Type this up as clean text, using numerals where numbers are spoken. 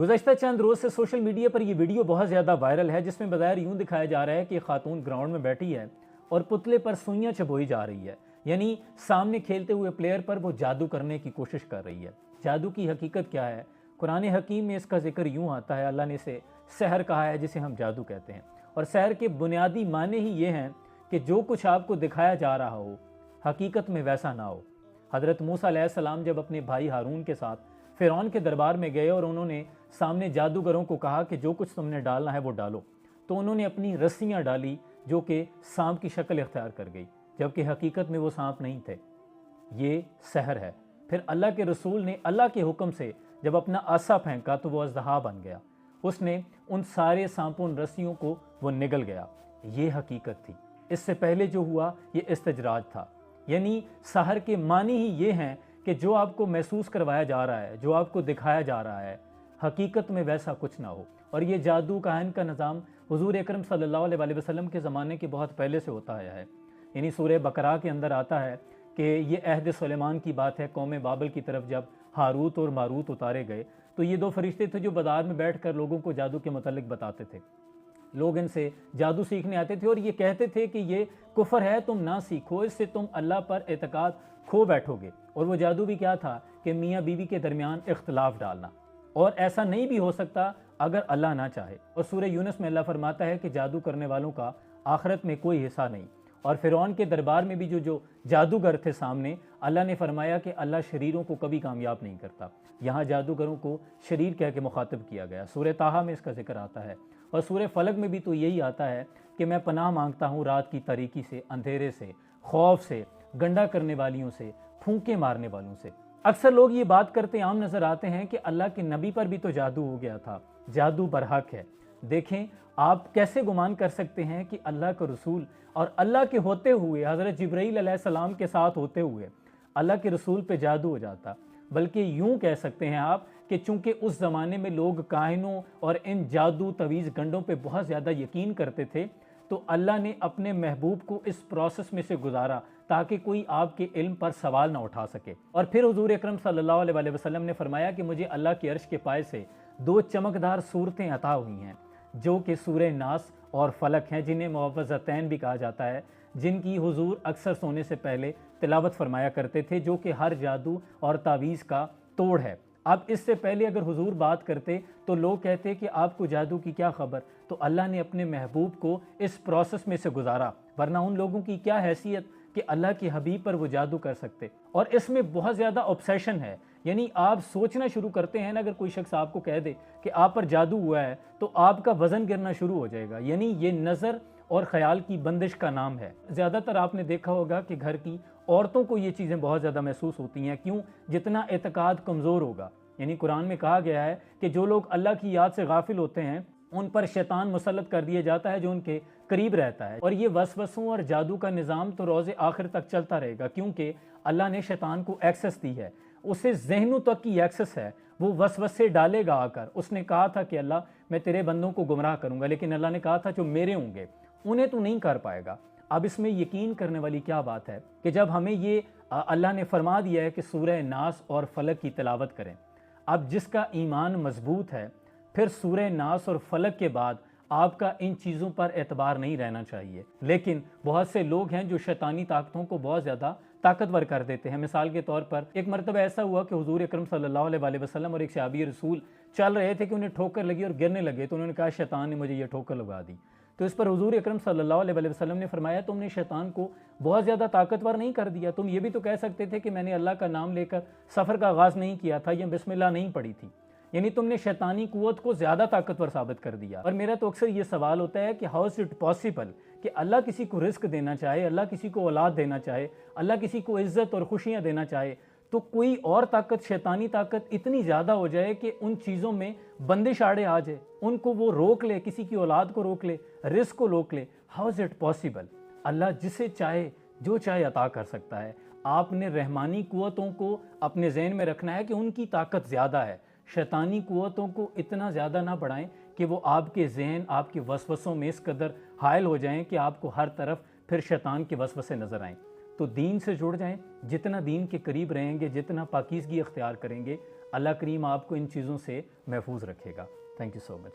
गुज़श्ता चंद रोज़ से social media पर यह वीडियो बहुत ज़्यादा वायरल है, जिसमें बज़ाहिर यूँ दिखाया जा रहा है कि खातून ग्राउंड में बैठी है और पुतले पर सुइयाँ चबोई जा रही है। यानी सामने खेलते हुए प्लेयर पर वो जादू करने की कोशिश कर रही है। जादू की हकीकत क्या है? कुरान हकीम में इसका जिक्र यूँ आता है, अल्लाह ने इसे सहर कहा है, जिसे हम जादू कहते हैं। और सहर के बुनियादी माने ही ये हैं कि जो कुछ आपको दिखाया जा रहा हो हकीकत में वैसा ना हो। हज़रत मूसा अलैहिस्सलाम जब अपने भाई हारून के साथ फ़िरौन के दरबार में गए और उन्होंने सामने जादूगरों को कहा कि जो कुछ तुमने डालना है वो डालो, तो उन्होंने अपनी रस्सियाँ डाली जो कि सांप की शक्ल इख्तियार कर गई, जबकि हकीकत में वो सांप नहीं थे। ये सहर है। फिर अल्लाह के रसूल ने अल्लाह के हुक्म से जब अपना आसा फेंका तो वो अज़दहा बन गया। उसने उन सारे सांपों उन रस्सियों को वो निगल गया। ये हकीकत थी। इससे पहले जो हुआ ये इस्तजराज था। यानी सहर के मानी ही ये हैं कि जो आपको महसूस करवाया जा रहा है, जो आपको दिखाया जा रहा है, हकीकत में वैसा कुछ ना हो। और ये जादू काहन का निज़ाम हुज़ूर अकरम सल्लल्लाहु अलैहि वसल्लम के ज़माने के बहुत पहले से होता आया है। यानी सूरह बकरा के अंदर आता है कि ये अहद सुलेमान की बात है। कौम बाबल की तरफ जब हारूत और मारूत उतारे गए तो ये दो फरिश्ते थे जो बाजार में बैठकर लोगों को जादू के मतलब बताते थे। लोग इनसे जादू सीखने आते थे और ये कहते थे कि ये कुफर है, तुम ना सीखो, इससे तुम अल्लाह पर एतकाद खो बैठोगे। और वो जादू भी क्या था कि मियाँ बीवी के दरमियान इख्तलाफ डालना, और ऐसा नहीं भी हो सकता अगर अल्लाह ना चाहे। और सूरह यूनुस में अल्लाह फरमाता है कि जादू करने वालों का आखिरत में कोई हिस्सा नहीं। और फ़िरौन के दरबार में भी जो जादूगर थे सामने, अल्लाह ने फरमाया कि अल्लाह शरीरों को कभी कामयाब नहीं करता। यहाँ जादूगरों को शरीर कह के मुखातिब किया गया। सूरह ताहा में इसका जिक्र आता है और सूरह फलक में भी तो यही आता है कि मैं पनाह मांगता हूँ रात की तारीकी से, अंधेरे से, खौफ से, गंडा करने वालियों से, फूंके मारने वालों से। अक्सर लोग ये बात करते आम नज़र आते हैं कि अल्लाह के नबी पर भी तो जादू हो गया था, जादू बरहक है। देखें, आप कैसे गुमान कर सकते हैं कि अल्लाह के रसूल और अल्लाह के होते हुए, हज़रत जिब्राईल अलैहिस्सलाम के साथ होते हुए अल्लाह के रसूल पे जादू हो जाता? बल्कि यूँ कह सकते हैं आप कि चूँकि उस ज़माने में लोग काहिनों और इन जादू तवीज़ गंडों पे बहुत ज़्यादा यकीन करते थे, तो अल्लाह ने अपने महबूब को इस प्रोसेस में से गुजारा ताकि कोई आपके इल्म पर सवाल ना उठा सके। और फिर हुज़ूर अकरम सल्लल्लाहु अलैहि वसल्लम ने फरमाया कि मुझे अल्लाह के अर्श के पाए से दो चमकदार सूरतें अता हुई हैं, जो कि सूरह नास और फलक हैं, जिन्हें मुअव्वज़तैन भी कहा जाता है, जिनकी हुजूर अक्सर सोने से पहले तिलावत फरमाया करते थे, जो कि हर जादू और तावीज़ का तोड़ है। अब इससे पहले अगर हुजूर बात करते तो लोग कहते कि आपको जादू की क्या खबर, तो अल्लाह ने अपने महबूब को इस प्रोसेस में से गुजारा, वरना उन लोगों की क्या हैसियत कि अल्लाह के हबीब पर वो जादू कर सकते। और इसमें बहुत ज़्यादा ऑब्सेशन है। यानी आप सोचना शुरू करते हैं ना, अगर कोई शख्स आपको कह दे कि आप पर जादू हुआ है तो आपका वज़न गिरना शुरू हो जाएगा। यानी ये नज़र और ख़याल की बंदिश का नाम है। ज़्यादातर आपने देखा होगा कि घर की औरतों को ये चीज़ें बहुत ज़्यादा महसूस होती हैं। क्यों? जितना एतकाद कमज़ोर होगा। यानी कुरान में कहा गया है कि जो लोग अल्लाह की याद से गाफिल होते हैं उन पर शैतान मुसल्लत कर दिया जाता है, जो उनके करीब रहता है। और ये वसवसों और जादू का निज़ाम तो रोज़े आखिर तक चलता रहेगा, क्योंकि अल्लाह ने शैतान को एक्सेस दी है, उसे जहनों तक की एक्सेस है। वो वसवसे डालेगा आकर। उसने कहा था कि अल्लाह मैं तेरे बंदों को गुमराह करूँगा, लेकिन अल्लाह ने कहा था जो मेरे होंगे उन्हें तो नहीं कर पाएगा। अब इसमें यकीन करने वाली क्या बात है कि जब हमें ये अल्लाह ने फरमा दिया है कि सूरह नास और फलक की तिलावत करें। अब जिसका ईमान मजबूत है, फिर सूरह नास और फलक के बाद आपका इन चीज़ों पर एतबार नहीं रहना चाहिए। लेकिन बहुत से लोग हैं जो शैतानी ताकतों को बहुत ज़्यादा ताकतवर कर देते हैं। मिसाल के तौर पर एक मरतबा ऐसा हुआ कि हुजूर अकरम सल्लल्लाहु अलैहि वसल्लम और एक सहाबी रसूल चल रहे थे कि उन्हें ठोकर लगी और गिरने लगे, तो उन्होंने कहा शैतान ने मुझे ये ठोकर लगा दी। तो इस पर हुजूर अकरम सल्लल्लाहु अलैहि वसल्लम ने फरमाया तुमने शैतान को बहुत ज़्यादा ताकतवर नहीं कर दिया। तुम ये भी तो कह सकते थे कि मैंने अल्लाह का नाम लेकर सफ़र का आगाज़ नहीं किया था या बिस्मिल्लाह नहीं पढ़ी थी। यानी तुमने शैतानी कुव्वत को ज़्यादा ताकतवर साबित कर दिया। और मेरा तो अक्सर ये सवाल होता है कि हाउ इज़ इट पॉसिबल कि अल्लाह किसी को रिस्क देना चाहे, अल्लाह किसी को औलाद देना चाहे, अल्लाह किसी को इज़्ज़त और खुशियाँ देना चाहे, तो कोई और ताकत, शैतानी ताकत इतनी ज़्यादा हो जाए कि उन चीज़ों में बंदिश आड़े आ जाए, उनको वो रोक ले, किसी की औलाद को रोक ले, रिस्क को रोक ले। How is it possible? Allah जिसे चाहे जो चाहे अता कर सकता है। आपने रहमानी कुव्वतों को अपने जहन में रखना है कि उनकी ताकत ज़्यादा है। शैतानी कुव्वतों को इतना ज़्यादा ना बढ़ाएं कि वो आपके जहन, आपके वसवसों में इस कदर हायल हो जाएं कि आपको हर तरफ फिर शैतान के वसवसे नज़र आएं। तो दीन से जुड़ जाएं। जितना दीन के करीब रहेंगे, जितना पाकीज़गी अख्तियार करेंगे, अल्लाह करीम आपको इन चीज़ों से महफूज रखेगा। Thank you so much.